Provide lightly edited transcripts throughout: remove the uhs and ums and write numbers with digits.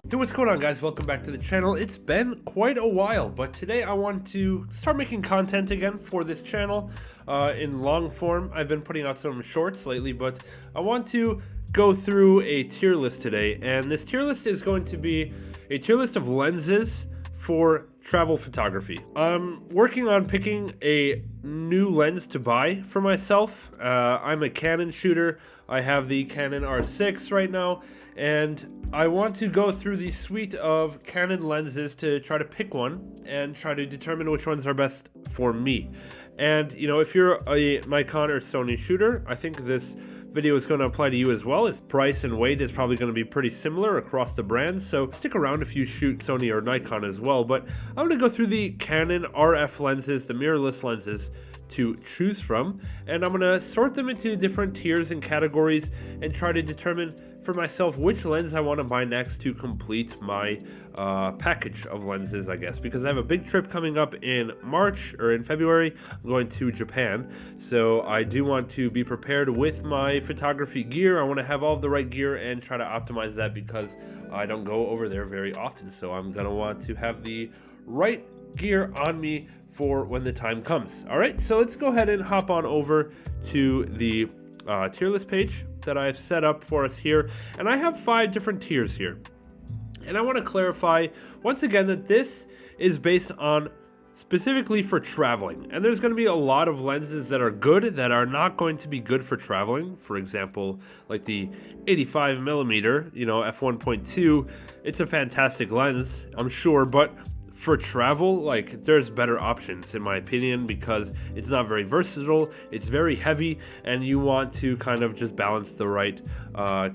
Hey, what's going on, guys? Welcome back to the channel. It's been quite a while, but today I want to start making content again for this channel in long form. I've been putting out some shorts lately, but I want to go through a tier list today, and this tier list is going to be a tier list of lenses for travel photography. I'm working on picking a new lens to buy for myself. I'm a Canon shooter. I have the Canon R6 right now, and I want to go through the suite of Canon lenses to try to pick one and try to determine which ones are best for me. And you know, if you're a Nikon or Sony shooter, I think this video is going to apply to you as well. Its price and weight is probably going to be pretty similar across the brands, so stick around if you shoot Sony or Nikon as well. But I'm going to go through the Canon RF lenses, the mirrorless lenses to choose from, and I'm going to sort them into different tiers and categories and try to determine for myself which lens I want to buy next to complete my package of lenses, I guess, because I have a big trip coming up in March or in February. I'm going to Japan, so I do want to be prepared with my photography gear. I want to have all of the right gear and try to optimize that because I don't go over there very often, so I'm going to want to have the right gear on me for when the time comes. All right, so let's go ahead and hop on over to the tier list page that I've set up for us here, and I have 5 different tiers here. And I want to clarify once again that this is based on specifically for traveling, and there's going to be a lot of lenses that are good that are not going to be good for traveling. For example, like the 85mm, you know, f1.2. It's a fantastic lens, I'm sure, but for travel, like, there's better options in my opinion, because it's not very versatile, it's very heavy, and you want to kind of just balance the right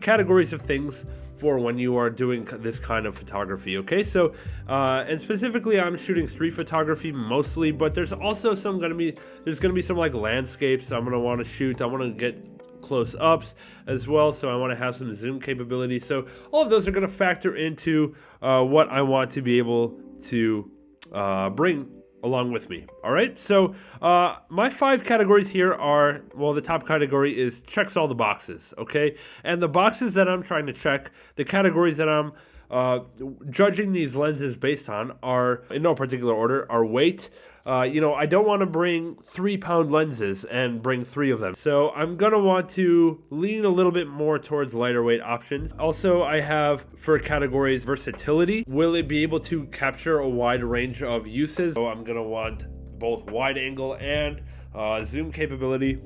categories of things for when you are doing this kind of photography. Okay, so and specifically I'm shooting street photography mostly, but there's also gonna be some like landscapes I'm gonna want to shoot. I want to get close ups as well, so I want to have some zoom capability. So all of those are going to factor into what I want to be able to bring along with me. All right, so my 5 categories here are, well, the top category is checks all the boxes. Okay, and the boxes that I'm trying to check, the categories that I'm judging these lenses based on are, in no particular order, are weight. You know, I don't want to bring 3-pound lenses and bring 3 of them. So I'm going to want to lean a little bit more towards lighter weight options. Also, I have for categories versatility. Will it be able to capture a wide range of uses? So I'm going to want both wide angle and zoom capability.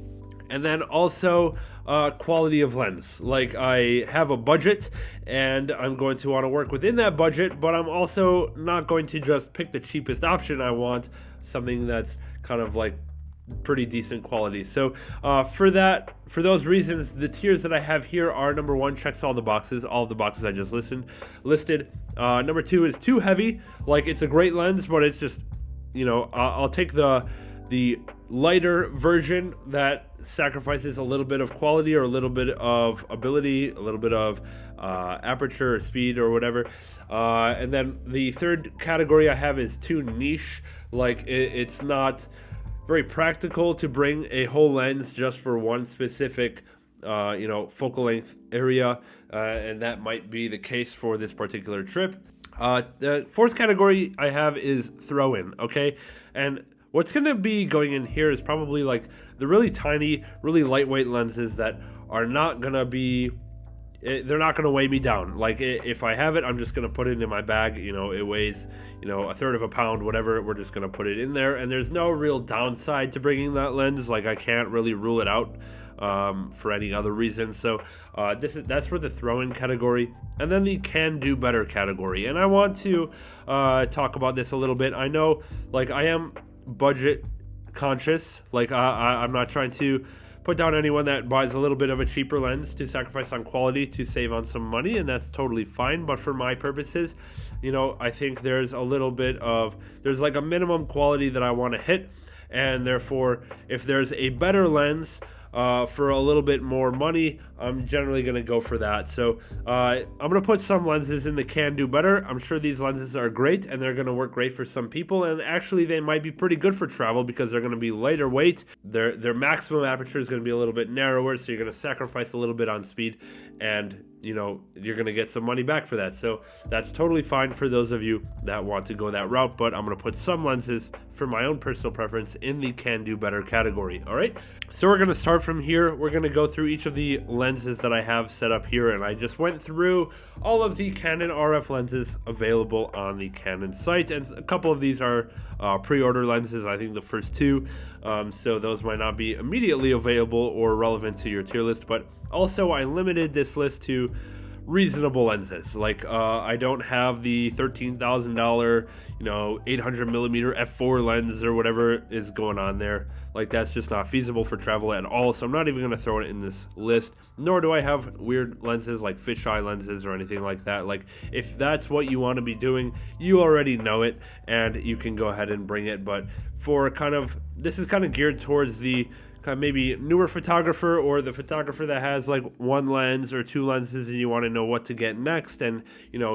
And then also quality of lens. Like, I have a budget and I'm going to want to work within that budget, but I'm also not going to just pick the cheapest option. I want something that's kind of like pretty decent quality. So for those reasons, the tiers that I have here are: number 1, checks all the boxes I just listed. Number 2 is too heavy. Like, it's a great lens, but it's just, you know, I'll take the lighter version that sacrifices a little bit of quality or a little bit of ability, a little bit of aperture or speed or whatever. And then the third category I have is too niche. Like, it's not very practical to bring a whole lens just for one specific you know, focal length area, and that might be the case for this particular trip. The fourth category I have is throw-in. Okay, and what's going to be going in here is probably like the really tiny, really lightweight lenses that are not going to be, they're not going to weigh me down. Like, if I have it, I'm just going to put it in my bag. You know, it weighs, you know, 1/3 of a pound, whatever. We're just going to put it in there, and there's no real downside to bringing that lens. Like, I can't really rule it out for any other reason. So that's for the throw-in category. And then the can do better category, and I want to talk about this a little bit. I know, like, I am budget conscious. Like, I'm not trying to put down anyone that buys a little bit of a cheaper lens to sacrifice on quality to save on some money, and that's totally fine. But for my purposes, you know, I think there's like a minimum quality that I want to hit, and therefore if there's a better lens for a little bit more money, I'm generally going to go for that. So I'm going to put some lenses in the can do better. I'm sure these lenses are great and they're going to work great for some people, and actually they might be pretty good for travel because they're going to be lighter weight. Their maximum aperture is going to be a little bit narrower, so you're going to sacrifice a little bit on speed, and you know, you're going to get some money back for that. So that's totally fine for those of you that want to go that route, but I'm going to put some lenses for my own personal preference in the can do better category. All right, so we're going to start from here. We're going to go through each of the lenses that I have set up here, and I just went through all of the Canon RF lenses available on the Canon site, and a couple of these are pre-order lenses. I think the first two, so those might not be immediately available or relevant to your tier list, but also I limited this list to reasonable lenses. Like I don't have the $13,000 800 millimeter f4 lens or whatever is going on there. Like that's just not feasible for travel at all, so I'm not even going to throw it in this list. Nor do I have weird lenses like fisheye lenses or anything like that. Like if that's what you want to be doing, you already know it and you can go ahead and bring it. But for this is kind of geared towards the maybe newer photographer, or the photographer that has like one lens or two lenses and you want to know what to get next, and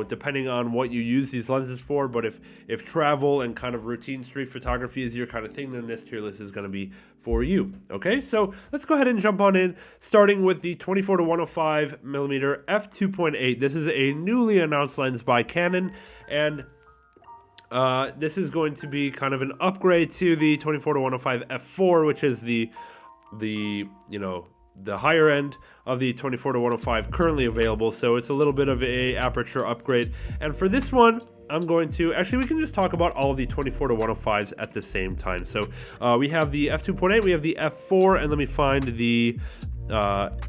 depending on what you use these lenses for. But if travel and kind of routine street photography is your kind of thing, then this tier list is going to be for you. Okay, so let's go ahead and jump on in, starting with the 24 to 105 millimeter f2.8. This is a newly announced lens by Canon, and this is going to be kind of an upgrade to the 24 to 105 f4, which is the higher end of the 24 to 105 currently available. So it's a little bit of a aperture upgrade. And for this one, I'm going to we can just talk about all of the 24 to 105s at the same time. So we have the f2.8, we have the f4, and let me find the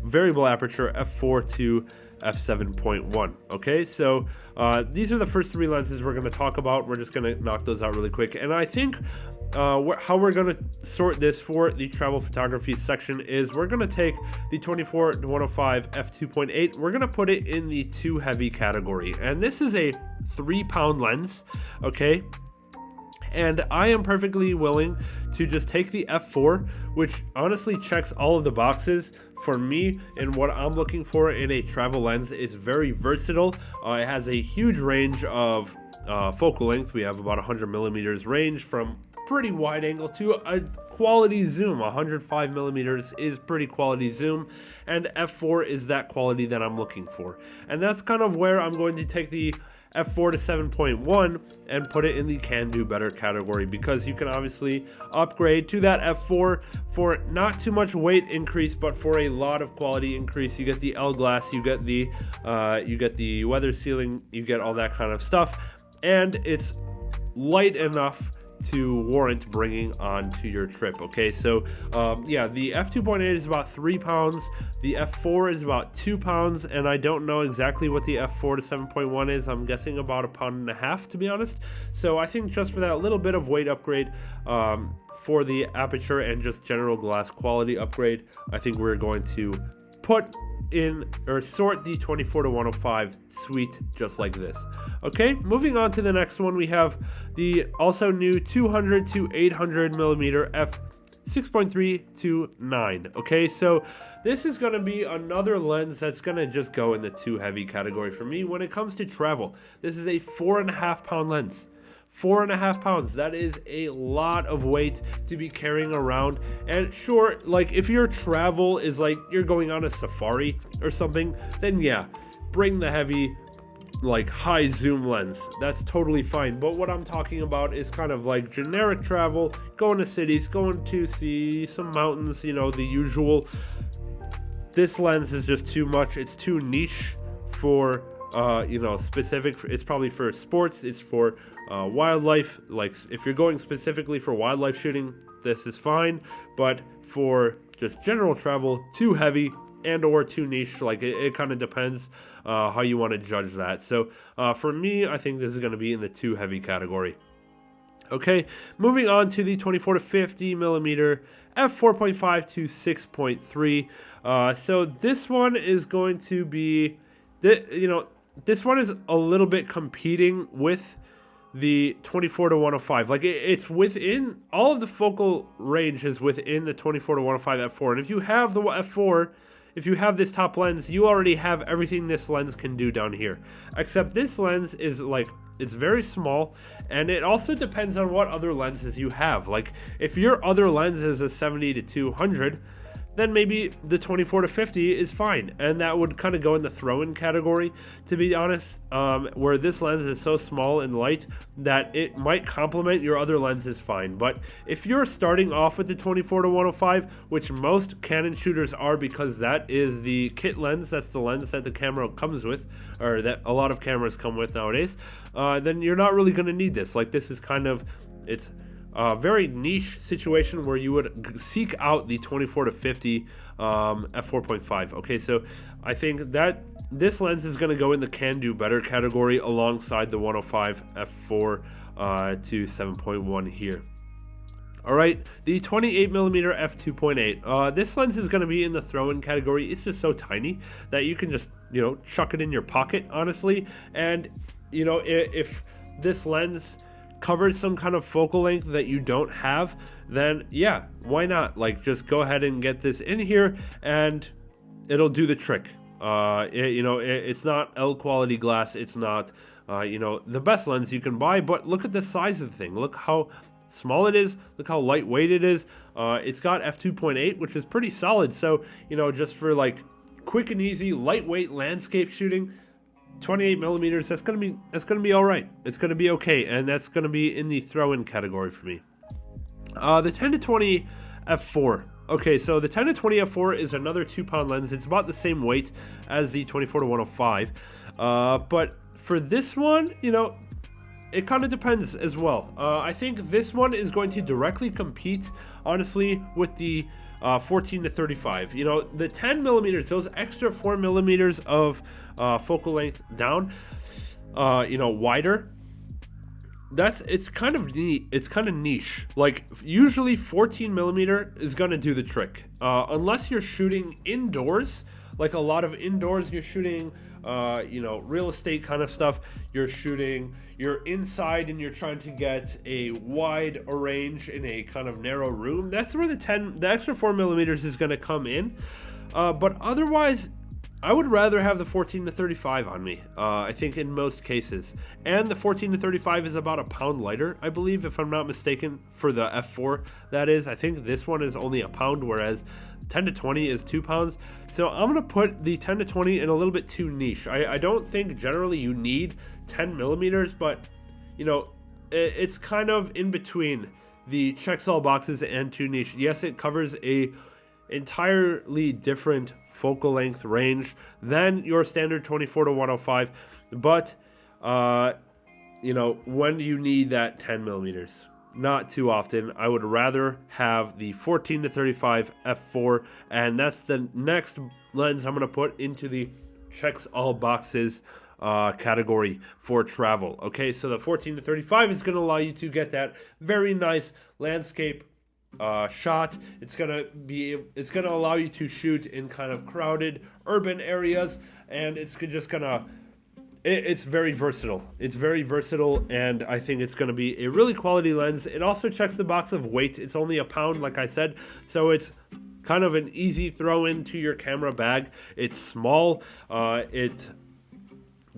variable aperture f4 to f7.1. Okay, so these are the first three lenses we're going to talk about. We're just going to knock those out really quick. And I think how we're going to sort this for the travel photography section is we're going to take the 24 to 105 f2.8, we're going to put it in the too heavy category. And this is a 3-pound lens, okay? And I am perfectly willing to just take the f4, which honestly checks all of the boxes for me and what I'm looking for in a travel lens. It's very versatile. It has a huge range of focal length. We have about 100 millimeters range from pretty wide angle to a quality zoom. 105 millimeters is pretty quality zoom, and f4 is that quality that I'm looking for. And that's kind of where I'm going to take the f4 to 7.1 and put it in the can do better category, because you can obviously upgrade to that f4 for not too much weight increase, but for a lot of quality increase. You get the L glass, you get the weather sealing, you get all that kind of stuff, and it's light enough to warrant bringing onto your trip. Okay, so yeah, the f2.8 is about 3 pounds, the f4 is about 2 pounds, and I don't know exactly what the f4 to 7.1 is. I'm guessing about 1.5 pounds, to be honest. So I think just for that little bit of weight upgrade, for the aperture and just general glass quality upgrade, I think we're going to put in or sort the 24 to 105 suite just like this. Okay, moving on to the next one, we have the also new 200 to 800 millimeter f 6.3 to 9. Okay, so this is going to be another lens that's going to just go in the too heavy category for me when it comes to travel. This is a 4.5 pound lens. 4.5 pounds, that is a lot of weight to be carrying around. And sure, like if your travel is like you're going on a safari or something, then yeah, bring the heavy, like high zoom lens. That's totally fine. But what I'm talking about is kind of like generic travel, going to cities, going to see some mountains, the usual. This lens is just too much. It's too niche for specific. It's probably for sports. It's for wildlife. Like if you're going specifically for wildlife shooting, this is fine. But for just general travel, too heavy and or too niche. Like it kind of depends how you want to judge that. So for me, I think this is going to be in the too heavy category. Okay, moving on to the 24 to 50 millimeter f4.5 to 6.3. So this one is going to be, this one is a little bit competing with the 24 to 105. Like it's within, all of the focal range is within the 24 to 105 f4. And if you have the f4, if you have this top lens, you already have everything this lens can do down here. Except this lens is like, it's very small, and it also depends on what other lenses you have. Like, if your other lens is a 70-200, then maybe the 24-50 is fine, and that would kind of go in the throw-in category, to be honest, where this lens is so small and light that it might complement your other lenses fine. But if you're starting off with the 24-105, which most Canon shooters are, because that is the kit lens, that's the lens that the camera comes with, or that a lot of cameras come with nowadays, then you're not really going to need this. Like, this is kind of, it's very niche situation where you would seek out the 24-50 f4.5. Okay, so I think that this lens is going to go in the can do better category alongside the 105 f4 to 7.1 here. All right, the 28mm f2.8. This lens is going to be in the throw-in category. It's just so tiny that you can just, you know, chuck it in your pocket, honestly. And, you know, if this lens covers some kind of focal length that you don't have, then yeah, why not? Like, just go ahead and get this in here and it'll do the trick. It's not L quality glass. It's not, the best lens you can buy, but look at the size of the thing. Look how small it is. Look how lightweight it is. It's got f2.8, which is pretty solid. So, you know, just for like quick and easy, lightweight landscape shooting, 28mm, that's gonna be all right. It's gonna be okay, and that's gonna be in the throw-in category for me. The 10-20 f4. Okay, so the 10-20 f4 is another 2-pound lens. It's about the same weight as the 24-105, but for this one, you know, it kind of depends as well. I think this one is going to directly compete, honestly, with the 14-35. You know, the 10mm, those extra 4mm of focal length down, wider. It's kind of neat. It's kind of niche. Like, usually 14mm is gonna do the trick, unless you're shooting indoors. Like, a lot of indoors, you're shooting, real estate kind of stuff. You're inside and you're trying to get a wide range in a kind of narrow room. That's where the extra 4mm is going to come in. But otherwise, I would rather have the 14-35 on me, I think, in most cases. And the 14-35 is about a pound lighter, I believe, if I'm not mistaken, for the f4, that is. I think this one is only a pound, whereas 10-20 is 2 pounds. So I'm going to put the 10-20 in a little bit too niche. I don't think generally you need 10mm, but, you know, it's kind of in between the checks all boxes and too niche. Yes, it covers a entirely different focal length range than your standard 24-105, but when you need that 10mm, not too often. I would rather have the 14-35 f4, and that's the next lens I'm going to put into the checks all boxes category for travel. Okay, so the 14-35 is going to allow you to get that very nice landscape shot. It's gonna allow you to shoot in kind of crowded urban areas, and it's very versatile. It's very versatile, and I think it's going to be a really quality lens. It also checks the box of weight. It's only a pound, like I said, so it's kind of an easy throw into your camera bag. It's small. It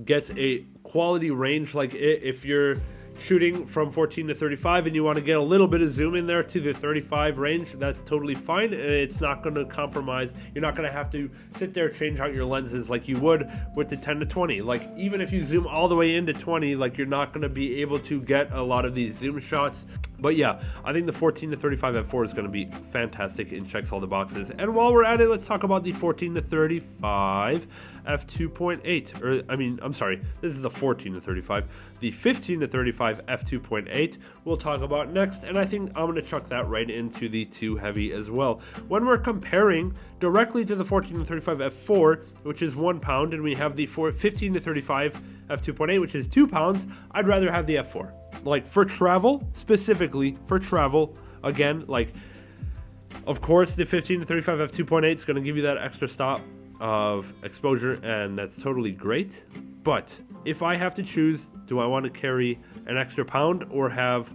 gets a quality range. Like, if you're shooting from 14-35 and you want to get a little bit of zoom in there to the 35 range, that's totally fine, and it's not going to compromise. You're not going to have to sit there change out your lenses like you would with the 10-20. Like, even if you zoom all the way into 20, like, you're not going to be able to get a lot of these zoom shots. But yeah, I think the 14-35 f4 is going to be fantastic and checks all the boxes. And while we're at it, let's talk about the 14-35 f2.8. This is the 14-35. The 15-35 f2.8 we'll talk about next, and I think I'm going to chuck that right into the too heavy as well. When we're comparing directly to the 14-35 f4, which is 1 pound, and we have the 15-35 f2.8, which is 2 pounds, I'd rather have the f4. Like, for travel, specifically for travel, again, like, of course, the 15-35 f2.8 is going to give you that extra stop of exposure, and that's totally great. But if I have to choose, do I want to carry an extra pound or have,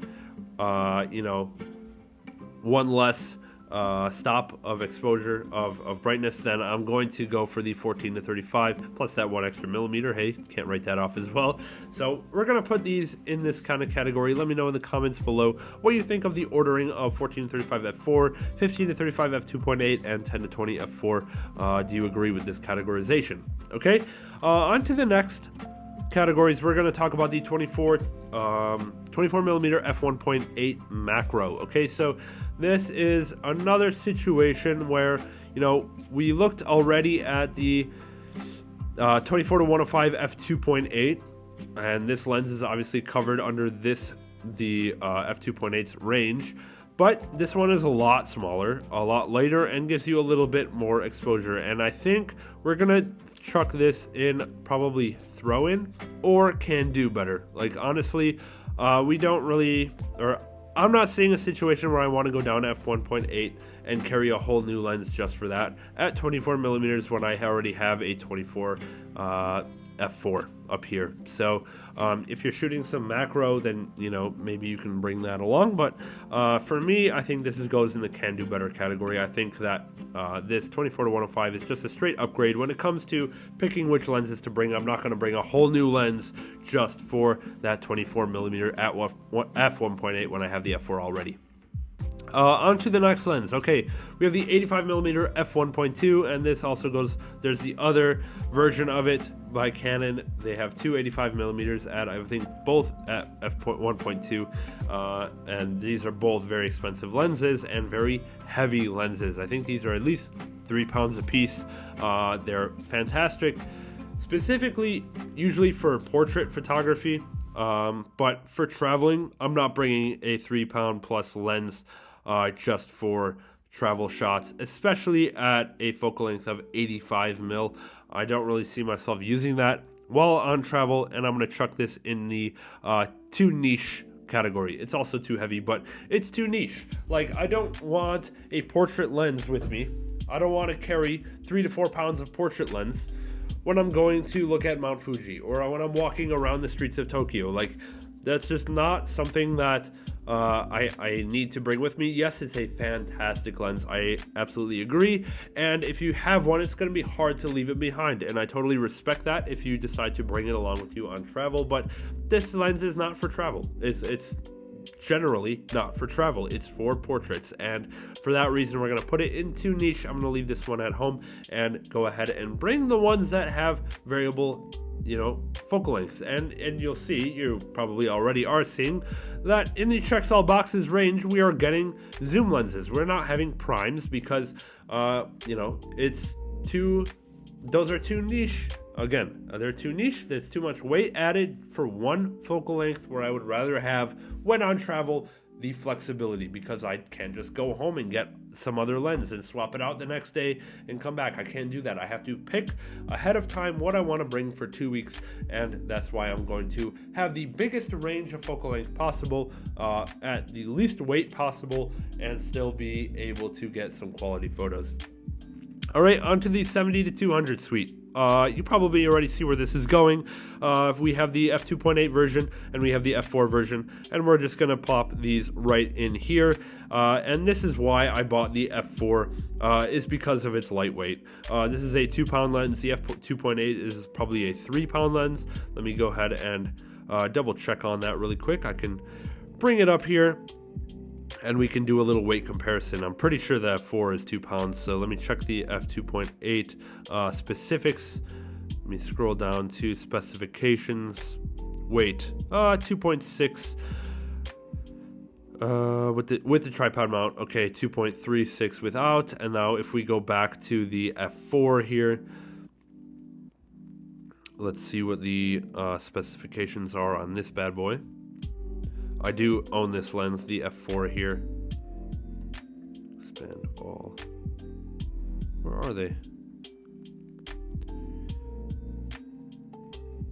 one less stop of exposure of brightness, then I'm going to go for the 14 to 35 plus that 1 extra millimeter. Hey, can't write that off as well. So we're gonna put these in this kind of category. Let me know in the comments below what you think of the ordering of 14 to 35 f4, 15 to 35 f2.8, and 10 to 20 f4. Do you agree with this categorization? Okay, on to the next categories. We're going to talk about the 24 millimeter f1.8 macro. Okay, so this is another situation where, you know, we looked already at the 24 to 105 f2.8, and this lens is obviously covered under the f2.8's range. But this one is a lot smaller, a lot lighter, and gives you a little bit more exposure. And I think we're gonna chuck this in probably throw in or can do better. Like, honestly, we don't really, or I'm not seeing a situation where I want to go down to f1.8 and carry a whole new lens just for that at 24 millimeters when I already have a 24 f4 up here. So if you're shooting some macro, then, you know, maybe you can bring that along. But for me, I think this goes in the can do better category. I think that this 24 to 105 is just a straight upgrade when it comes to picking which lenses to bring. I'm not going to bring a whole new lens just for that 24 millimeter at f1.8 when I have the f4 already. On to the next lens. Okay, we have the 85 millimeter f1.2, and this also goes, there's the other version of it by Canon. They have two 85 millimeters at, I think, both at f1.2, and these are both very expensive lenses and very heavy lenses. I think these are at least 3 pounds a piece. They're fantastic, specifically usually for portrait photography, but for traveling, I'm not bringing a 3 pound plus lens just for travel shots, especially at a focal length of 85 mil. I don't really see myself using that while on travel, and I'm going to chuck this in the too niche category. It's also too heavy, but it's too niche. Like, I don't want a portrait lens with me. I don't want to carry 3 to 4 pounds of portrait lens when I'm going to look at Mount Fuji or when I'm walking around the streets of Tokyo. Like, that's just not something that I need to bring with me. Yes, it's a fantastic lens. I absolutely agree. And if you have one, it's going to be hard to leave it behind. And I totally respect that if you decide to bring it along with you on travel. But this lens is not for travel. It's generally not for travel. It's for portraits. And for that reason, we're going to put it into niche. I'm going to leave this one at home and go ahead and bring the ones that have variable, you know, focal length, and you'll see, you probably already are seeing that in the checks all boxes range, we are getting zoom lenses. We're not having primes because you know, those are too niche. Again, they're too niche. There's too much weight added for one focal length, where I would rather have, when on travel, the flexibility, because I can just go home and get some other lens and swap it out the next day and come back. I can't do that. I have to pick ahead of time what I want to bring for 2 weeks, and that's why I'm going to have the biggest range of focal length possible at the least weight possible and still be able to get some quality photos. All right, onto the 70 to 200 suite. You probably already see where this is going. We have the f2.8 version and we have the f4 version, and we're just gonna plop these right in here. And this is why I bought the f4, is because of its lightweight. This is a 2 pound lens. The f2.8 is probably a 3 pound lens. Let me go ahead and double check on that really quick. I can bring it up here and we can do a little weight comparison. I'm pretty sure the f4 is 2 pounds, so let me check the f2.8 specifics. Let me scroll down to specifications. Weight, 2.6 with the tripod mount. Okay, 2.36 without. And now if we go back to the f4 here, let's see what the specifications are on this bad boy. I do own this lens, the f4 here. Expand all. Where are they?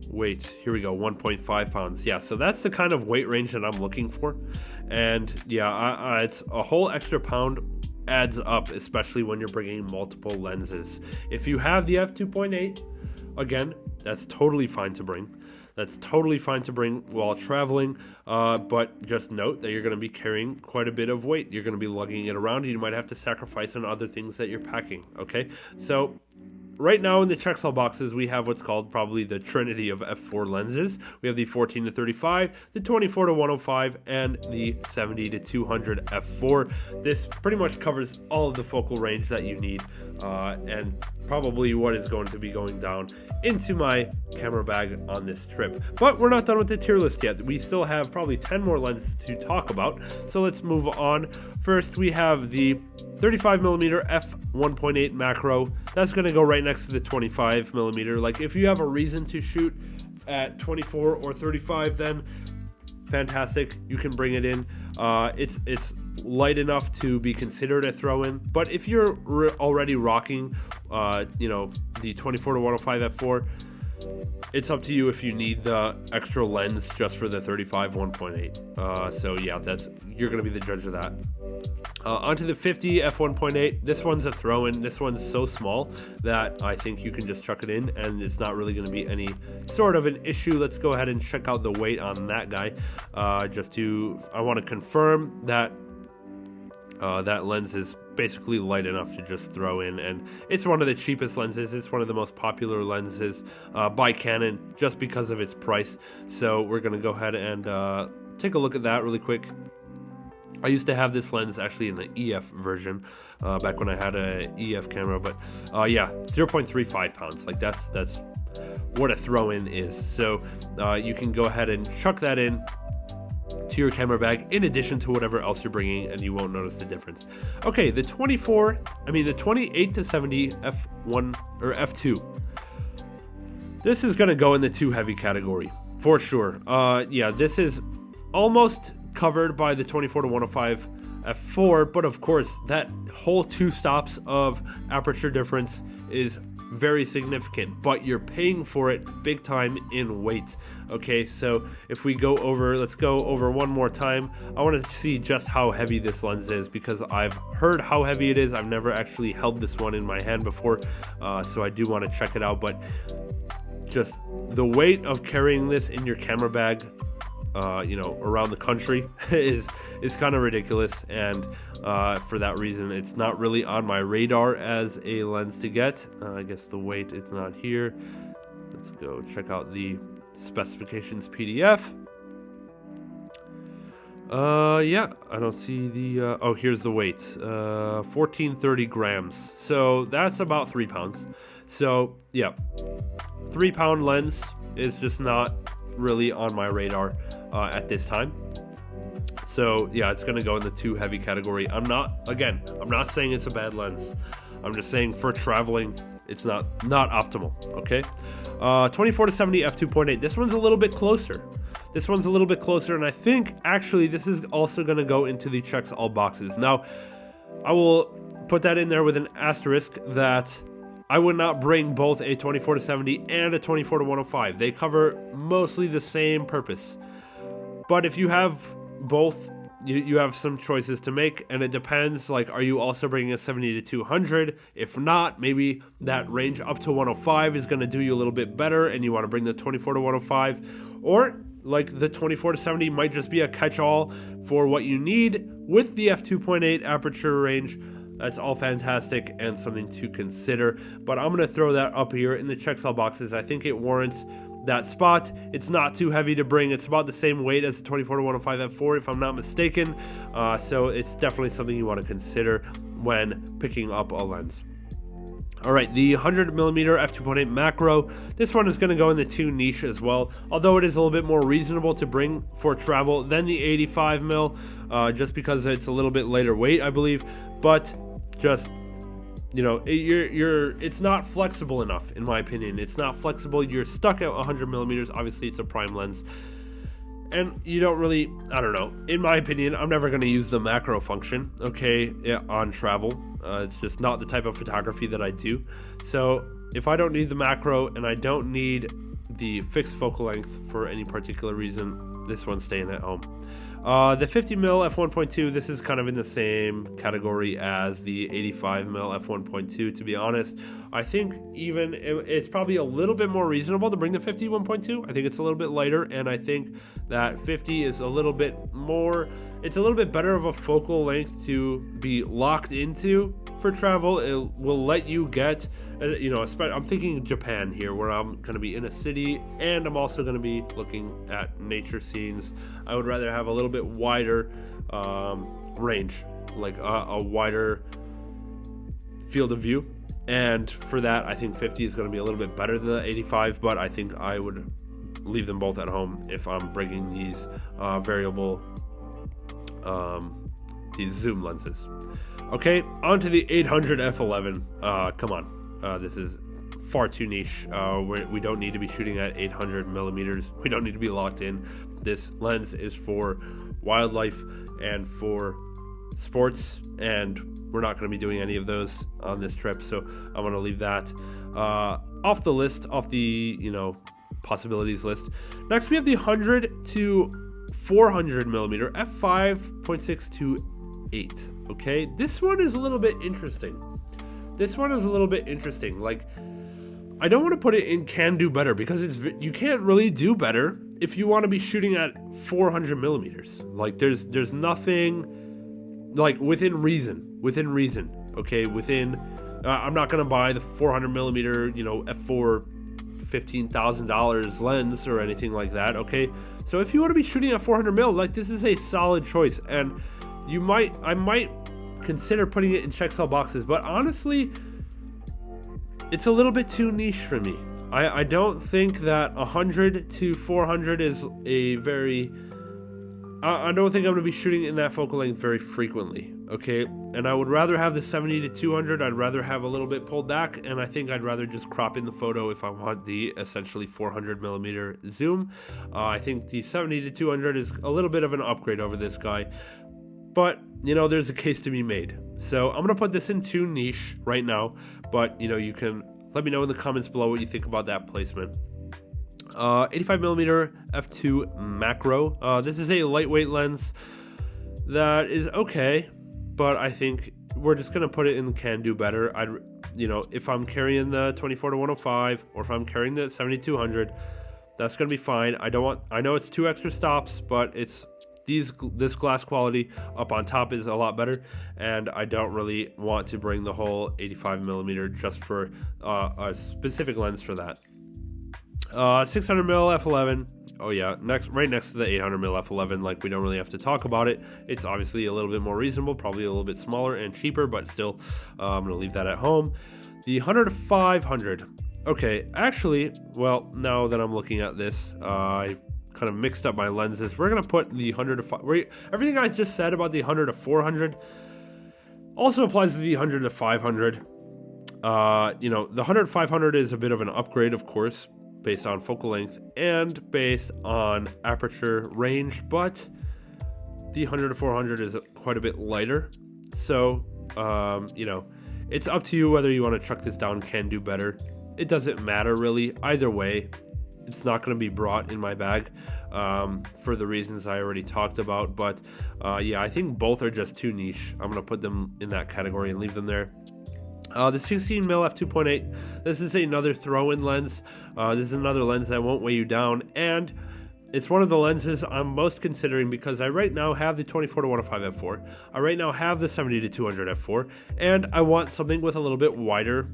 Weight, here we go, 1.5 pounds. Yeah, so that's the kind of weight range that I'm looking for. And yeah, it's a whole extra pound adds up, especially when you're bringing multiple lenses. If you have the f2.8, again, that's totally fine to bring. That's totally fine to bring while traveling, but just note that you're going to be carrying quite a bit of weight. You're going to be lugging it around, and you might have to sacrifice on other things that you're packing, okay? So right now in the check-all boxes, we have what's called probably the trinity of f4 lenses. We have the 14 to 35, the 24 to 105, and the 70 to 200 f4. This pretty much covers all of the focal range that you need, and probably what is going to be going down into my camera bag on this trip. But we're not done with the tier list yet. We still have probably 10 more lenses to talk about, so let's move on. First, we have the 35mm f1.8 macro. That's going to go right next to the 25mm. Like, if you have a reason to shoot at 24 or 35, then fantastic, you can bring it in. It's light enough to be considered a throw-in, but if you're already rocking the 24 to 105 f4, it's up to you if you need the extra lens just for the 35 1.8. So yeah, you're gonna be the judge of that. Onto the 50 f1.8. This one's a throw-in. This one's so small that I think you can just chuck it in and it's not really going to be any sort of an issue. Let's go ahead and check out the weight on that guy. I want to confirm that that lens is basically light enough to just throw in, and it's one of the cheapest lenses. It's one of the most popular lenses by Canon just because of its price. So we're going to go ahead and take a look at that really quick. I used to have this lens actually in the EF version back when I had a EF camera, but yeah, 0.35 pounds. Like that's what a throw-in is. So you can go ahead and chuck that in to your camera bag in addition to whatever else you're bringing, and you won't notice the difference. Okay, the 28 to 70 f1 or f2. This is gonna go in the too heavy category for sure. Yeah, this is almost covered by the 24 to 105 f4, but of course that whole 2 stops of aperture difference is very significant, but you're paying for it big time in weight. Okay, so if we go over, let's go over one more time. I want to see just how heavy this lens is because I've heard how heavy it is. I've never actually held this one in my hand before, so I do want to check it out. But just the weight of carrying this in your camera bag around the country is kind of ridiculous, and for that reason it's not really on my radar as a lens to get. I guess the weight is not here. Let's go check out the specifications PDF. Yeah, I don't see the oh, here's the weight. 1430 grams, so that's about 3 pounds. So yeah, 3 pound lens is just not really on my radar at this time. So yeah, it's gonna go in the too heavy category. I'm not saying it's a bad lens. I'm just saying for traveling, it's not optimal. Okay, 24 to 70 f2.8. This one's a little bit closer. And I think actually this is also gonna go into the checks all boxes. Now, I will put that in there with an asterisk that I would not bring both a 24 to 70 and a 24 to 105. They cover mostly the same purpose. But if you have both, you have some choices to make, and it depends. Like, are you also bringing a 70 to 200? If not, maybe that range up to 105 is going to do you a little bit better, and you want to bring the 24 to 105. Or, like, the 24 to 70 might just be a catch-all for what you need with the f2.8 aperture range. That's all fantastic and something to consider, but I'm going to throw that up here in the check-all boxes. I think it warrants that spot. It's not too heavy to bring. It's about the same weight as the 24 to 105 f4 if I'm not mistaken, so it's definitely something you want to consider when picking up a lens. All right, the 100mm f2.8 macro. This one is going to go in the 2 niche as well, although it is a little bit more reasonable to bring for travel than the 85mm, just because it's a little bit lighter weight, I believe. But just, it's not flexible enough, in my opinion. It's not flexible. You're stuck at 100mm. Obviously, it's a prime lens, and you don't really, I don't know. In my opinion, I'm never going to use the macro function, okay, on travel. It's just not the type of photography that I do. So if I don't need the macro and I don't need the fixed focal length for any particular reason, this one's staying at home. The 50mm f1.2, this is kind of in the same category as the 85mm f1.2, to be honest. I think even it's probably a little bit more reasonable to bring the 50 1.2. I think it's a little bit lighter, and I think that 50 is a little bit more, it's a little bit better of a focal length to be locked into for travel. It will let you get, you know, I'm thinking Japan here, where I'm going to be in a city and I'm also going to be looking at nature scenes. I would rather have a little bit wider range, like a wider field of view. And for that, I think 50 is going to be a little bit better than the 85, but I think I would leave them both at home if I'm bringing these variable these zoom lenses. Okay, on to the 800 f11. Come on, this is far too niche. We don't need to be shooting at 800 millimeters. We don't need to be locked in. This lens is for wildlife and for sports, and we're not going to be doing any of those on this trip, so I'm going to leave that off the list, off the, you know, possibilities list. Next, we have the 100 to 400 millimeter f5.628. Okay, this one is a little bit interesting. Like, I don't want to put it in can do better, because you can't really do better if you want to be shooting at 400 millimeters. Like, there's nothing, like, within reason. Okay, I'm not gonna buy the 400 millimeter, you know, f4 $15,000 lens or anything like that. Okay, so if you want to be shooting at 400 mil, like, this is a solid choice, and I might consider putting it in check sell boxes, but honestly, it's a little bit too niche for me. I don't think that 100 to 400 is a very, I don't think I'm going to be shooting in that focal length very frequently, okay? And I would rather have the 70 to 200, I'd rather have a little bit pulled back, and I think I'd rather just crop in the photo if I want the essentially 400 millimeter zoom. I think the 70 to 200 is a little bit of an upgrade over this guy, but, you know, there's a case to be made. So I'm going to put this in too niche right now, but, you know, you can let me know in the comments below what you think about that placement. 85mm f2 macro. This is a lightweight lens that is okay, but I think we're just gonna put it in can do better. You know, if I'm carrying the 24 to 105 or if I'm carrying the 7200, that's gonna be fine. I know it's 2 extra stops, but it's this glass quality up on top is a lot better, and I don't really want to bring the whole 85mm just for a specific lens for that. 600mm f11. Oh yeah, right next to the 800mm f11. Like, we don't really have to talk about it. It's obviously a little bit more reasonable, probably a little bit smaller and cheaper, but still, I'm gonna leave that at home. The 100 to 500. Okay, actually, well, now that I'm looking at this, I kind of mixed up my lenses. We're gonna put the 100 to 500. Everything I just said about the 100 to 400 also applies to the 100 to 500. You know, the 100 to 500 is a bit of an upgrade, of course, based on focal length and based on aperture range, but the 100 to 400 is quite a bit lighter. So, you know, it's up to you whether you want to chuck this down can do better. It doesn't matter really. Either way, it's not going to be brought in my bag for the reasons I already talked about. But yeah, I think both are just too niche. I'm going to put them in that category and leave them there. The 16mm f2.8, this is another throw-in lens. This is another lens that won't weigh you down, and it's one of the lenses I'm most considering because I right now have the 24 to 105 f4. I right now have the 70 to 200 f4, and I want something with a little bit wider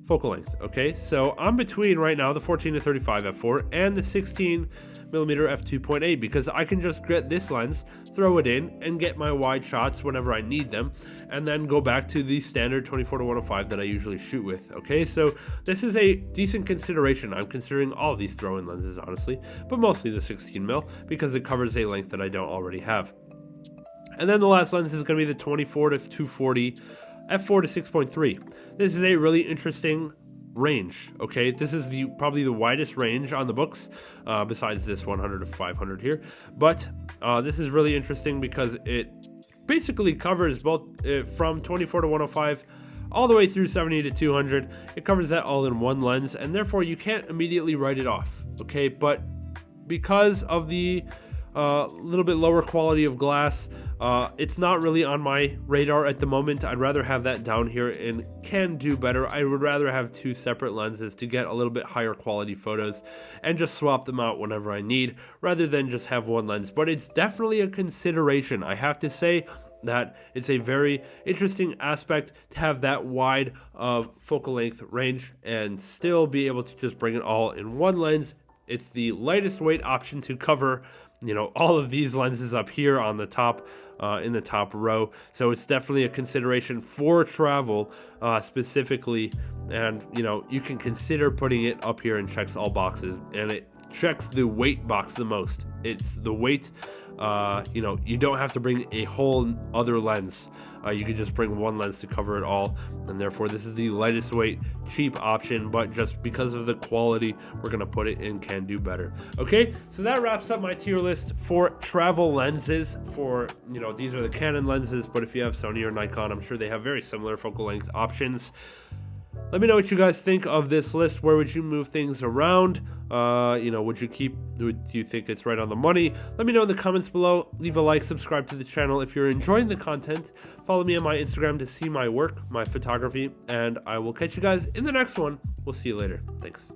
focal length. Okay, so I'm between right now the 14 to 35 f4 and the 16mm f2.8 because I can just get this lens, throw it in, and get my wide shots whenever I need them, and then go back to the standard 24 to 105 that I usually shoot with. Okay, so this is a decent consideration. I'm considering all of these throw-in lenses, honestly, but mostly the 16mm because it covers a length that I don't already have. And then the last lens is going to be the 24 to 240 f4 to 6.3. This is a really interesting range. Okay, this is probably the widest range on the books besides this 100 to 500 here, but this is really interesting because it basically covers both from 24 to 105 all the way through 70 to 200. It covers that all in one lens, and therefore you can't immediately write it off. Okay, but because of the a little bit lower quality of glass. It's not really on my radar at the moment. I'd rather have that down here and can do better. I would rather have 2 separate lenses to get a little bit higher quality photos and just swap them out whenever I need, rather than just have one lens. But it's definitely a consideration. I have to say that it's a very interesting aspect to have that wide of focal length range and still be able to just bring it all in one lens. It's the lightest weight option to cover, you know, all of these lenses up here on the top, in the top row. So it's definitely a consideration for travel specifically. And, you know, you can consider putting it up here and checks all boxes, and it checks the weight box the most. It's the weight. You know, you don't have to bring a whole other lens. You can just bring one lens to cover it all, and therefore this is the lightest weight, cheap option. But just because of the quality, we're gonna put it in can do better. Okay, so that wraps up my tier list for travel lenses. For, you know, these are the Canon lenses, but if you have Sony or Nikon, I'm sure they have very similar focal length options. Let me know what you guys think of this list. Where would you move things around? You know, do you think it's right on the money? Let me know in the comments below. Leave a like, subscribe to the channel if you're enjoying the content. Follow me on my Instagram to see my work, my photography, and I will catch you guys in the next one. We'll see you later. Thanks.